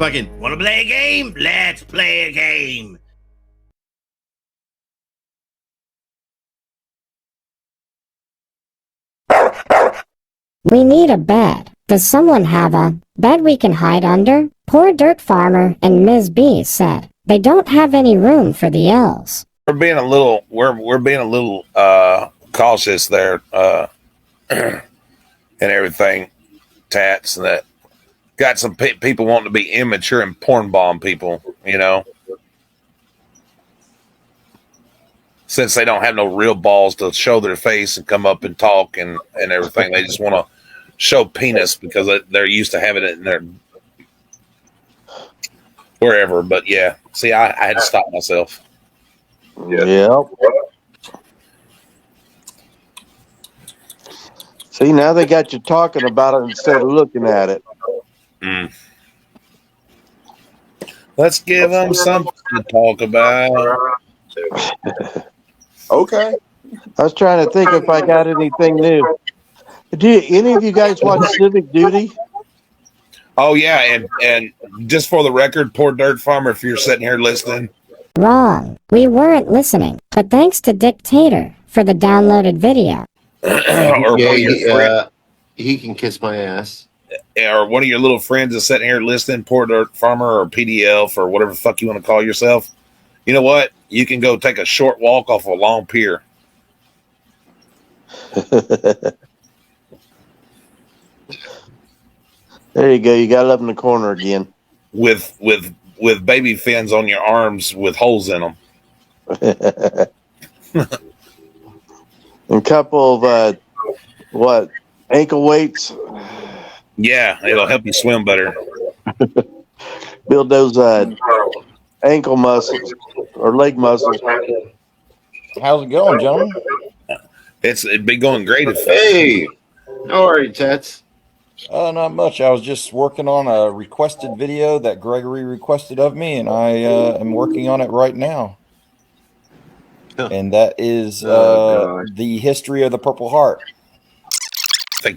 Fucking, wanna play a game? Let's play a game. We need a bed. Does someone have a bed we can hide under? Poor Dirt Farmer and Ms. B said they don't have any room for the elves. We're being a little cautious there and everything, Tats, and that got some people wanting to be immature and porn bomb people, you know, since they don't have no real balls to show their face and come up and talk and everything. They just want to show penis because they're used to having it in their wherever. But yeah, see, I had to stop myself. Yep. See, now they got you talking about it instead of looking at it. Let's give them something to talk about. Okay. I was trying to think if I got anything new. Do any of you guys watch Civic Duty? Oh yeah, and just for the record, poor Dirt Farmer, if you're sitting here listening. Wrong. We weren't listening, but thanks to Dictator for the downloaded video. He can kiss my ass. Or one of your little friends is sitting here listening, poor Dirt Farmer or PDF or whatever the fuck you want to call yourself. You know what? You can go take a short walk off a long pier. There you go. You got it up in the corner again. With baby fins on your arms with holes in them. And a couple of ankle weights. Yeah, it'll help you swim better. Build those ankle muscles or leg muscles. How's it going, gentlemen? It'd be going great if. Hey, how are you, Tats? Not much. I was just working on a requested video that Gregory requested of me, and I am working on it right now. And that is the history of the Purple Heart.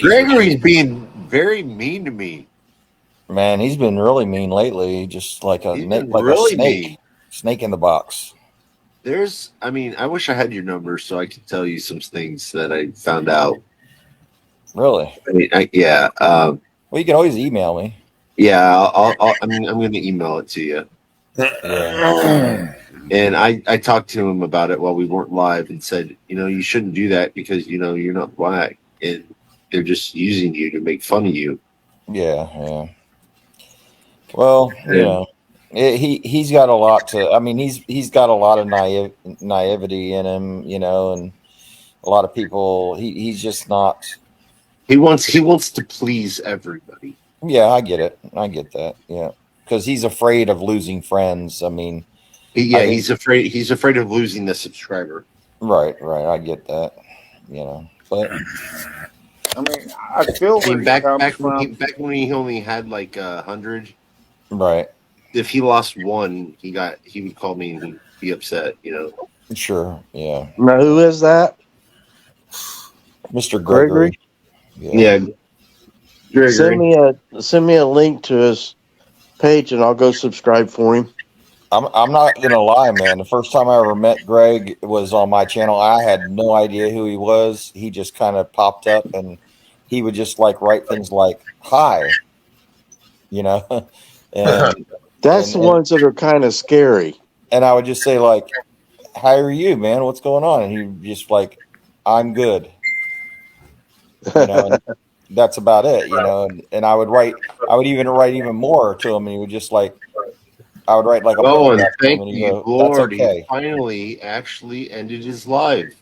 Gregory's being very mean to me. Man, he's been really mean lately. Just like a really snake, mean. Snake in the box. I wish I had your number so I could tell you some things that I found out. Really? Yeah. Well, you can always email me. Yeah, I'm going to email it to you. Yeah. And I talked to him about it while we weren't live and said, you shouldn't do that because, you're not black and they're just using you to make fun of you. Yeah. Well, he's got a lot to. I mean, he's got a lot of naivety in him, and a lot of people. He's just not. He wants to please everybody. Yeah, I get it. I get that. Yeah, because he's afraid of losing friends. I mean, he's afraid. He's afraid of losing the subscriber. Right. I get that. But I mean, I feel back when he only had like 100. Right. If he lost one, he would call me and he'd be upset. Sure. Yeah. Now, who is that? Mr. Gregory. Yeah. Gregory. Send me a link to his page and I'll go subscribe for him. I'm not gonna lie, man. The first time I ever met Greg was on my channel. I had no idea who he was. He just kind of popped up and he would just write things like "Hi," and that's the ones that are kind of scary. And I would just say "How are you, man? What's going on?" And he'd just "I'm good." And that's about it, And I would even write even more to him, and he would just I would write a and thank you, Lord. Okay. He finally actually ended his life.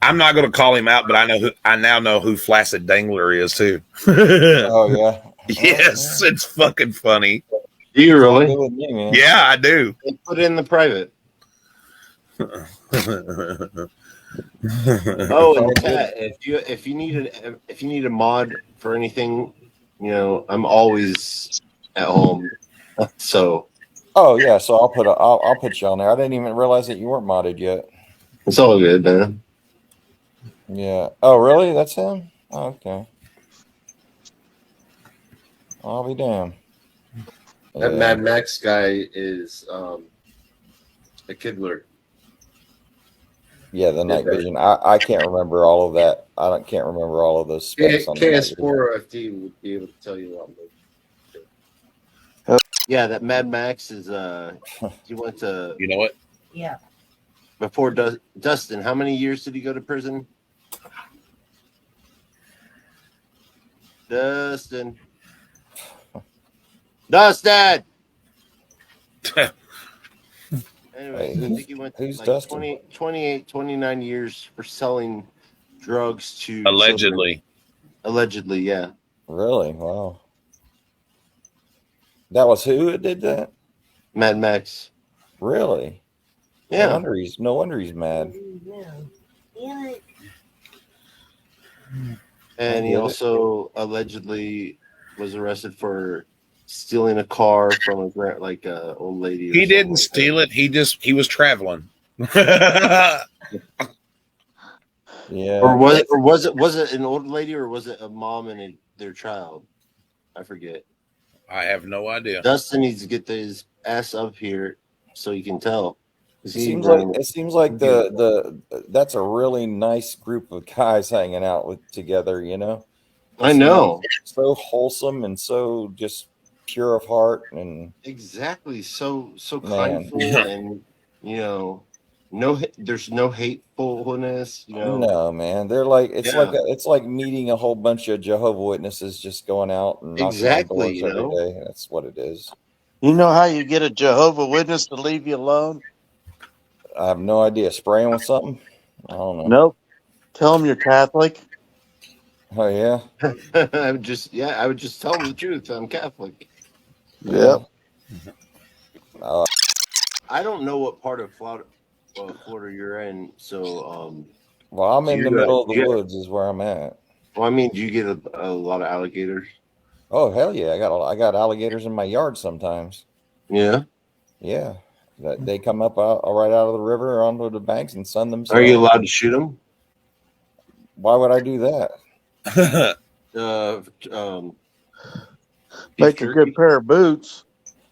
I'm not going to call him out, but I now know who Flaccid Dangler is too. Oh yeah. Yes, it's fucking funny. Do you really? With me, man. Yeah, I do. Put it in the private. Oh, and Pat, if you need a mod for anything, I'm always at home. So. Oh yeah, so I'll put you on there. I didn't even realize that you weren't modded yet. It's all good, man. Yeah. Oh really? That's him? Oh, okay. I'll be damned. That Yeah. Mad Max guy is a Kidler. Yeah, the Did night that. vision. I can't remember all of that. Can't remember all of those specs on the night vision. KS4FD would be able to tell you a lot more. Yeah, that Mad Max is he went to You know what? before Dustin. How many years did he go to prison? Dustin. Anyways, Hey, I think he went to who's like Dustin? 29 years for selling drugs to Allegedly. children. Allegedly, yeah. Really? Wow. That was who did that? Mad Max. Really? Yeah. No wonder he's mad. And he also allegedly was arrested for stealing a car from a old lady. He didn't steal it. He was traveling. Yeah. Or was it an old lady, or was it a mom and their child? I forget. I have no idea. Dustin needs to get his ass up here so he can tell. It seems like the that's a really nice group of guys hanging out together, you know. I know. So wholesome and so just pure of heart and exactly so Man. kindful and there's no hatefulness. No, man. They're like it's like meeting a whole bunch of Jehovah's Witnesses just going out and knocking on doors every day. That's what it is. You know how you get a Jehovah's Witness to leave you alone? I have no idea. Spraying with something? I don't know. Nope. Tell them you're Catholic. Oh yeah. I would just tell them the truth. I'm Catholic. Yep. I don't know what part of Florida you're in, so well, I'm in the middle of the woods is where I'm at. Well, I mean, do you get a lot of alligators? Oh hell yeah! I got alligators in my yard sometimes. Yeah. Yeah. They come up right out of the river onto the banks and sun themselves. Are you allowed to shoot them? Why would I do that? Make a good pair of boots.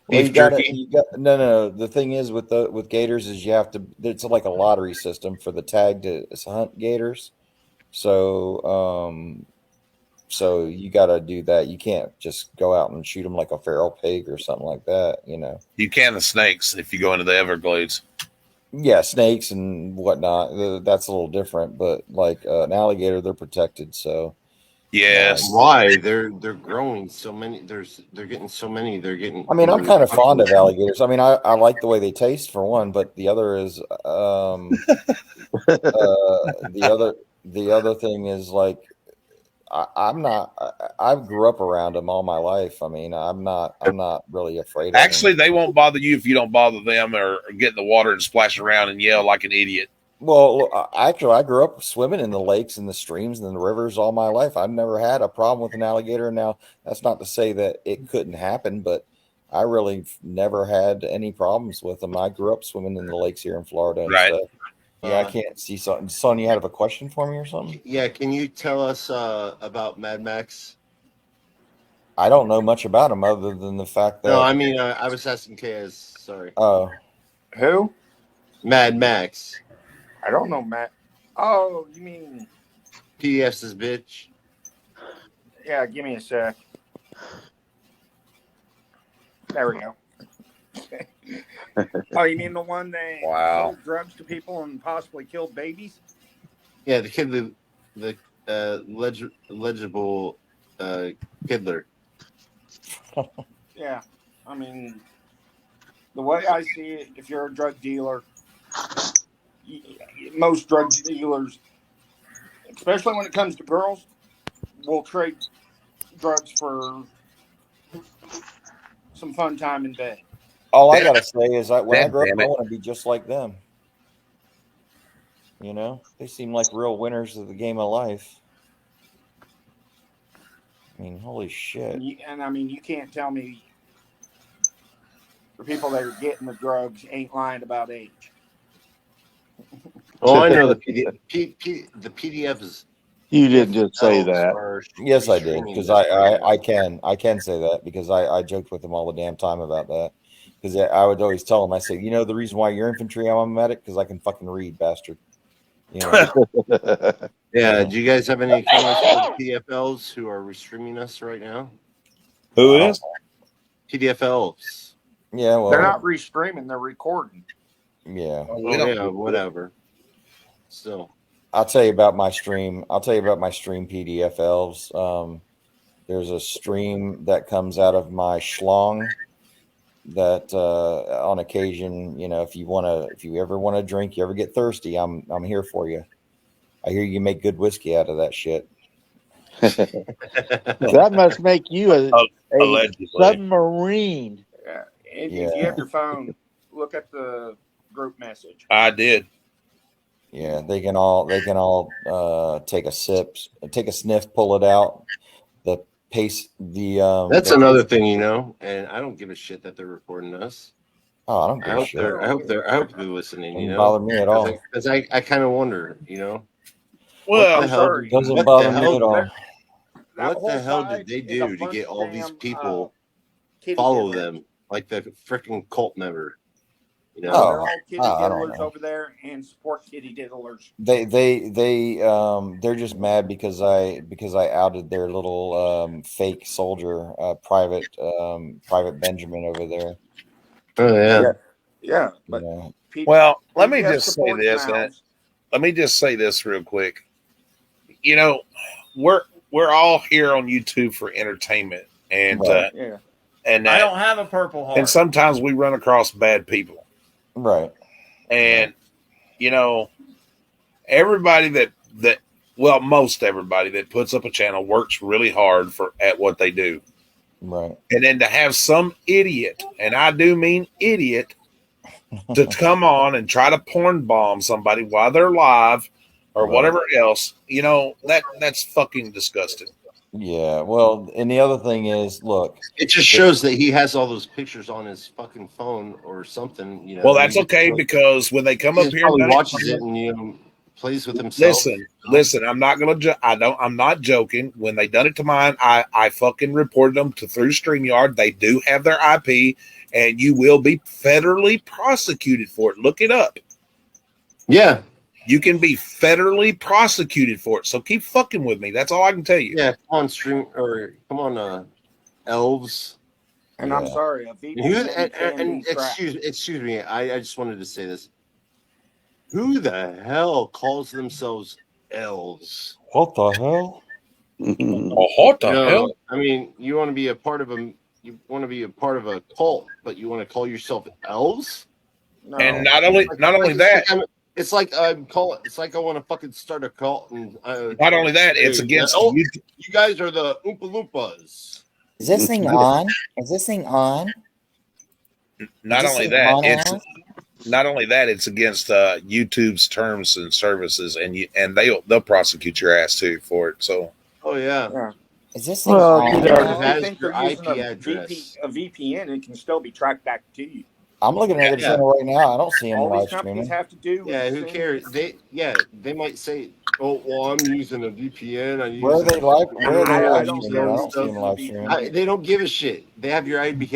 Well, you got no. The thing is with gators is you have to. It's like a lottery system for the tag to hunt gators. So you got to do that. You can't just go out and shoot them like a feral pig or something like that. You know. You can the snakes if you go into the Everglades. Yeah, snakes and whatnot. That's a little different, but like an alligator, they're protected. So. Yes. Why they're growing so many? They're getting so many. They're getting. I mean, I'm kind of fond of alligators. I mean, I like the way they taste for one, but the other is the other thing is like I grew up around them all my life. I mean, I'm not really afraid of Actually, them. they won't bother you if you don't bother them or get in the water and splash around and yell like an idiot. Well, actually, I grew up swimming in the lakes and the streams and the rivers all my life. I've never had a problem with an alligator. Now, that's not to say that it couldn't happen, but I really never had any problems with them. I grew up swimming in the lakes here in Florida and right. stuff. Yeah, I can't see something. Son, you have a question for me or something? Yeah, can you tell us about Mad Max? I don't know much about him other than the fact that. No, I mean, I was asking KS. Sorry. Oh. Who? Mad Max. I don't know, Matt. Oh, you mean PDF's bitch? Yeah, give me a sec. There we go. Oh, you mean the one that sold drugs to people and possibly killed babies? Yeah, the kid, the legible Kidler. Yeah, I mean, the way I see it, if you're a drug dealer, most drug dealers, especially when it comes to girls, will trade drugs for some fun time in bed. All I gotta say is when I grow up, I want to be just like them. You know, they seem like real winners of the game of life. I mean, holy shit! And I mean, you can't tell me the people that are getting the drugs ain't lying about age. Oh, I know the PDF. The PDF is You didn't just say that. Yes, I did, because I can say that because I joked with them all the damn time about that, because I would always tell them, I say, you know, the reason why you're infantry, I'm a medic, because I can fucking read, bastard. You know. Yeah. Do you guys have any comments for the PFLs who are streaming us right now? Who is? PDF ELVES. Yeah, well, They're not restreaming; they're recording. yeah. Oh, yeah, whatever. So I'll tell you about my stream. I'll tell you about my stream, PDF Elves. There's a stream that comes out of my schlong that on occasion, you know, if you ever want to drink, you ever get thirsty, I'm here for you. I hear you make good whiskey out of that shit. That must make you a Allegedly. submarine. Yeah. If Yeah. you have your phone, look at the group message. I did. Yeah, they can all take a sniff, pull it out. The pace, that's another thing, you know, and I don't give a shit that they're recording us. Oh, I don't give a shit. I hope they're listening. You know, bother me at all. Because I kind of wonder, you know. Well, I'm sorry. Doesn't bother me at all. What the hell did they do to get all these people follow them like the freaking cult member? You know, they're all kitty I don't diddlers know. over there and support kitty diddlers. They're just mad because I outed their little fake soldier, private Benjamin over there. Oh yeah. But well, let me just say this. Let me just say this real quick. You know, we're all here on YouTube for entertainment, and and I don't have a Purple Heart. And sometimes we run across bad people. Right. And, you know, everybody most everybody that puts up a channel works really hard at what they do. Right. And then to have some idiot, and I do mean idiot, to come on and try to porn bomb somebody while they're live or whatever else, you know, that's fucking disgusting. Yeah, well, and the other thing is, look, it just shows that he has all those pictures on his fucking phone or something. You know. Well, that's okay because when they come up here, he watches it and plays with himself. Listen. I'm not gonna. I'm not joking. When they done it to mine, I fucking reported them through StreamYard. They do have their IP, and you will be federally prosecuted for it. Look it up. Yeah. You can be federally prosecuted for it. So keep fucking with me. That's all I can tell you. Yeah, come on, elves. And I'm sorry, excuse me. I just wanted to say this. Who the hell calls themselves elves? What the hell? What the hell? I mean, you want to be a part of a cult, but you want to call yourself elves? No. And not only that. It's like I want to fucking start a cult, and not only that, it's against you guys are the Oompa Loompas. Is this thing on? Is this thing on? Not only that, it's against YouTube's terms and services, and they'll prosecute your ass too for it. So, is this thing on? I think they're using a VPN. It can still be tracked back to you. I'm looking at their channel right now. I don't see them live streaming. All these companies have to do. Yeah, who cares? They might say, "Oh, well, I'm using a VPN." Where are they live? Where are they live streaming? I don't see them live streaming. They don't give a shit. They have your IP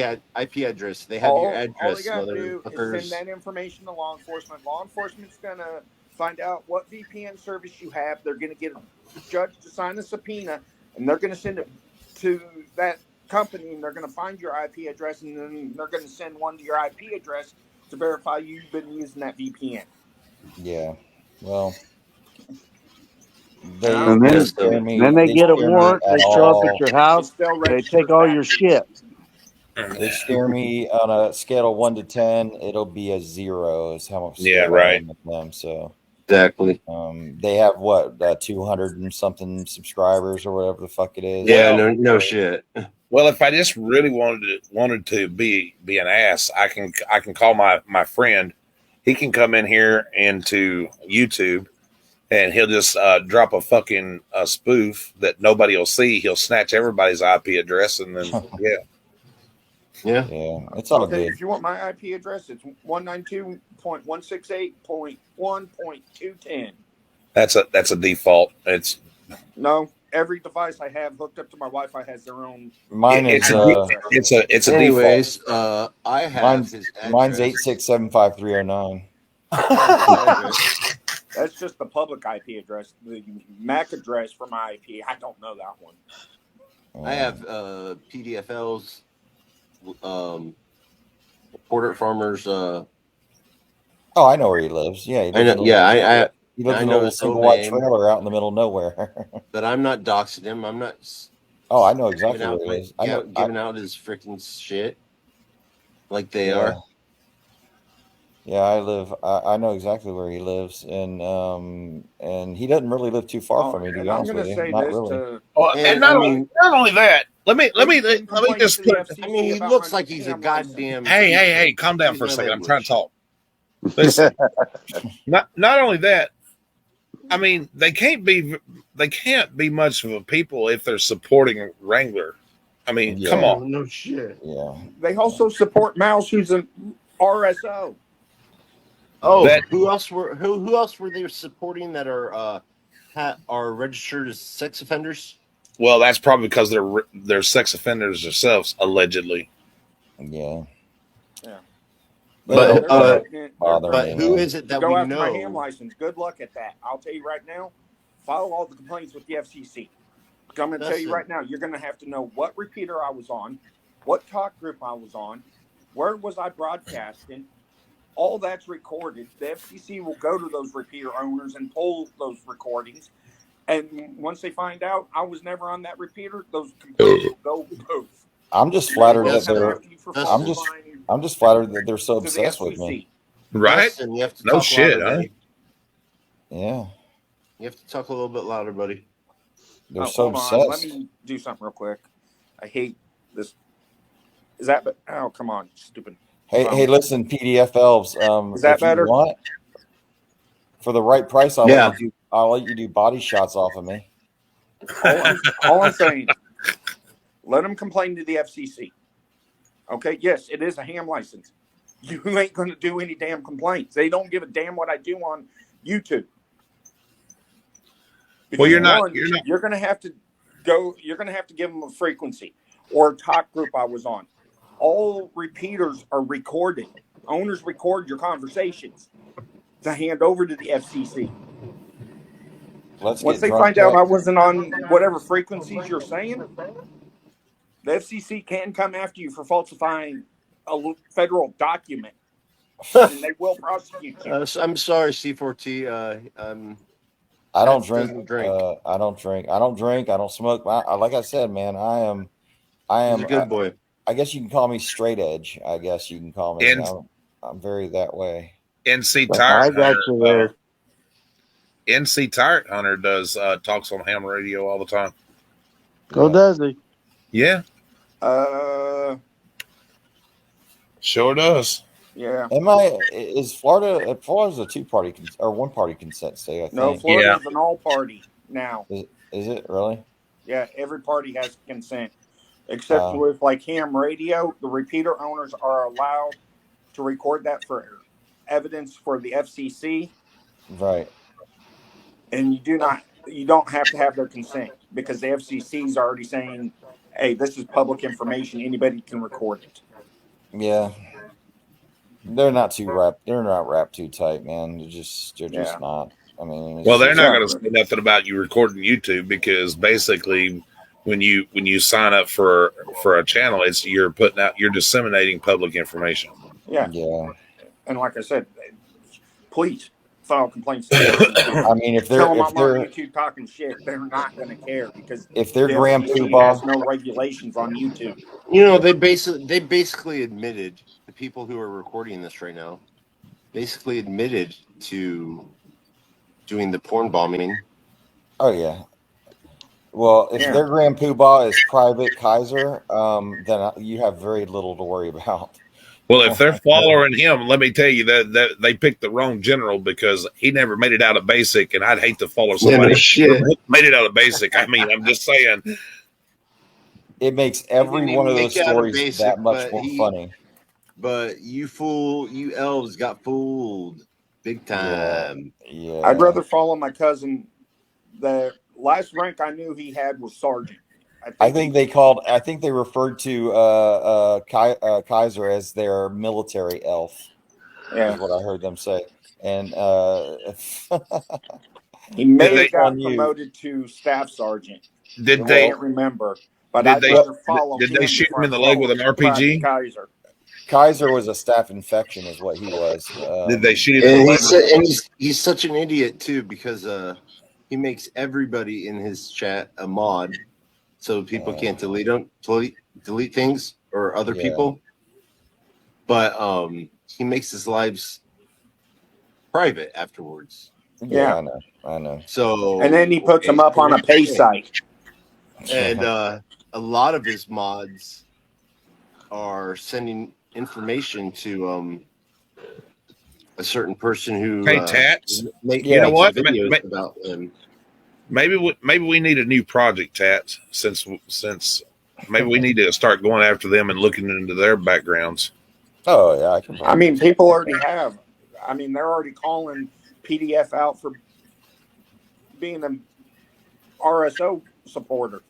address. They have your address. All they gotta do is send that information to law enforcement. Law enforcement's gonna find out what VPN service you have. They're gonna get a judge to sign a subpoena, and they're gonna send it to that company, and they're going to find your IP address, and then they're going to send one to your IP address to verify you've been using that VPN. Yeah, well, then they get a warrant. They show up at your house. They take all your shit. They scare me on a scale of 1 to 10. It'll be a 0. Is how much? Right. With them, so exactly. They have what 200 and something subscribers or whatever the fuck it is. Yeah, no shit. Well, if I just really wanted to be an ass, I can call my friend. He can come in here into YouTube, and he'll just drop a fucking spoof that nobody will see. He'll snatch everybody's IP address, and then yeah, it's all good. If you want my IP address, it's 192.168.1.210. That's a default. It's No, every device I have hooked up to my Wi-Fi has their own. Mine is it's a Anyways, default. I have his address. Mine's 8675309. I have his address. That's just the public IP address. The MAC address for my IP, I don't know that one. I have PDFL's Porter Farmers. Oh, I know where he lives. Yeah, he lives I know. in a Yeah, he lives I in know a little his whole single white name. trailer out in the middle of nowhere. But I'm not doxing him. I'm not. Oh, I know exactly where he is. Giving out his freaking shit like they are. Yeah, I know exactly where he lives, and he doesn't really live too far from me. To be honest with you, not really. And not only that. Let me just put. I mean, he looks like he's a goddamn. Hey! Calm down for a second. I'm trying to talk. Listen, not only that. I mean, they can't be much of a people if they're supporting Wrangler. I mean, come on. No shit. Yeah. They also support Mouse, who's an RSO. Oh, who else were they supporting that are registered as sex offenders? Well, that's probably because they're sex offenders themselves, allegedly. Yeah. But but who is it that go we after know? my ham license. Good luck at that. I'll tell you right now. File all the complaints with the FCC. I'm going to tell you right now. You're going to have to know what repeater I was on, what talk group I was on, where was I broadcasting. All that's recorded. The FCC will go to those repeater owners and pull those recordings. And once they find out I was never on that repeater, those complaints will go poof. I'm just flattered that I'm just flattered that they're so obsessed with me. Right? And you have to no talk shit, louder, huh? buddy. Yeah. You have to talk a little bit louder, buddy. They're so obsessed. Let me do something real quick. I hate this. Is that? Oh, come on, stupid. Hey, listen, PDF elves. Is that better? For the right price, I'll let you do body shots off of me. All I'm saying, let them complain to the FCC. Okay, yes, it is a ham license. You ain't going to do any damn complaints. They don't give a damn what I do on YouTube. Because well, you're not. You're going to have to go. You're going to have to give them a frequency or a talk group I was on. All repeaters are recorded. Owners record your conversations to hand over to the FCC. Once they find out I wasn't on whatever frequencies you're saying, the FCC can come after you for falsifying a federal document, and they will prosecute you. I'm sorry, C4T. I don't drink. I don't drink. I don't drink. I don't smoke. Like I said, man, I am a good boy. I guess you can call me straight edge. I guess you can call me. I'm very that way. NC Tire. I got you there. NC Tire Hunter does talks on ham radio all the time. Does he? Yeah. Sure does. Yeah. Is Florida? Florida's a two-party or one-party consent state, I think. No, Florida's an all-party now. Is it really? Yeah, every party has consent. Except with like ham radio, the repeater owners are allowed to record that for evidence for the FCC. Right. And you don't have to have their consent because the FCC is already saying, hey, this is public information. Anybody can record it. Yeah. They're not wrapped too tight, man. They're just not. I mean, they're not going to say nothing about you recording YouTube because basically when you sign up for a channel, you're disseminating public information. Yeah. Yeah. And like I said, please file complaints. I mean, if they're on YouTube talking shit, they're not going to care because if they're Graham has no regulations on YouTube. You know, they basically admitted, the people who are recording this right now basically admitted to doing the porn bombing. Oh yeah. Well, if their Grand Poobah is Private Kaiser, then you have very little to worry about. Well, if they're following him, let me tell you that they picked the wrong general because he never made it out of basic, and I'd hate to follow somebody who made it out of basic. I mean, I'm just saying. It makes every one of those stories that much more funny. But you elves got fooled big time. Yeah. I'd rather follow my cousin that last rank I knew he had was sergeant. I think they referred to Kaiser as their military elf. Yeah, is what I heard them say. And he may have got promoted to staff sergeant. Did I they can't remember? But Did I'd they rather follow did him they shoot before him in I the leg follow with an Private RPG? Kaiser. Kaiser was a staph infection, is what he was. Did they shoot him in And the leg? he's such an idiot too, because he makes everybody in his chat a mod, so people can't delete things or other people. But he makes his lives private afterwards. Yeah, I know. So And then he puts them up on a pay site. And a lot of his mods are sending information to a certain person who Hey, Tats. makes You know what? videos about him. Maybe we need a new project, Tats. Since maybe we need to start going after them and looking into their backgrounds. Oh yeah, I mean, people already have. I mean, they're already calling PDF out for being an RSO supporter.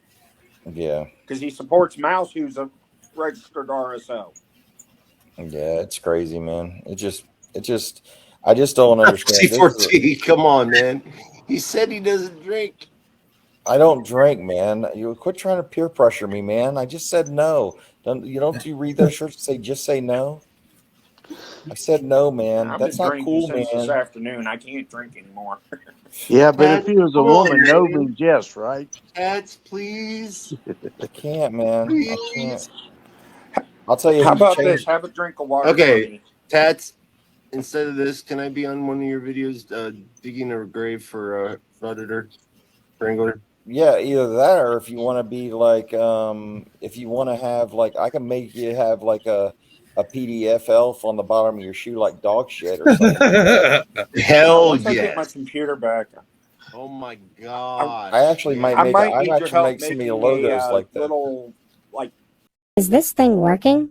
Yeah. Because he supports Mouse, who's a registered RSO. Yeah, it's crazy, man. I just don't understand. C4T, come on, man. He said he doesn't drink. I don't drink, man. You quit trying to peer pressure me, man. I just said no. Don't you read their shirts and say just say no? I said no, man. I've That's been not drinking cool, since man. this afternoon. I can't drink anymore. Yeah, but if he was a woman, no means yes, right? Tats, please. I can't, man. I can't. I'll tell you. How about this? Have a drink of water. Okay, Tats. Instead of this, can I be on one of your videos digging a grave for Predator Wrangler? Yeah, either that or if you want to be like, if you want to have like, I can make you have like a PDF elf on the bottom of your shoe like dog shit or something. Hell Once I get yes. my computer back. Oh my god. I actually might make. I actually make some of your logos like that. Little, like. Is this thing working?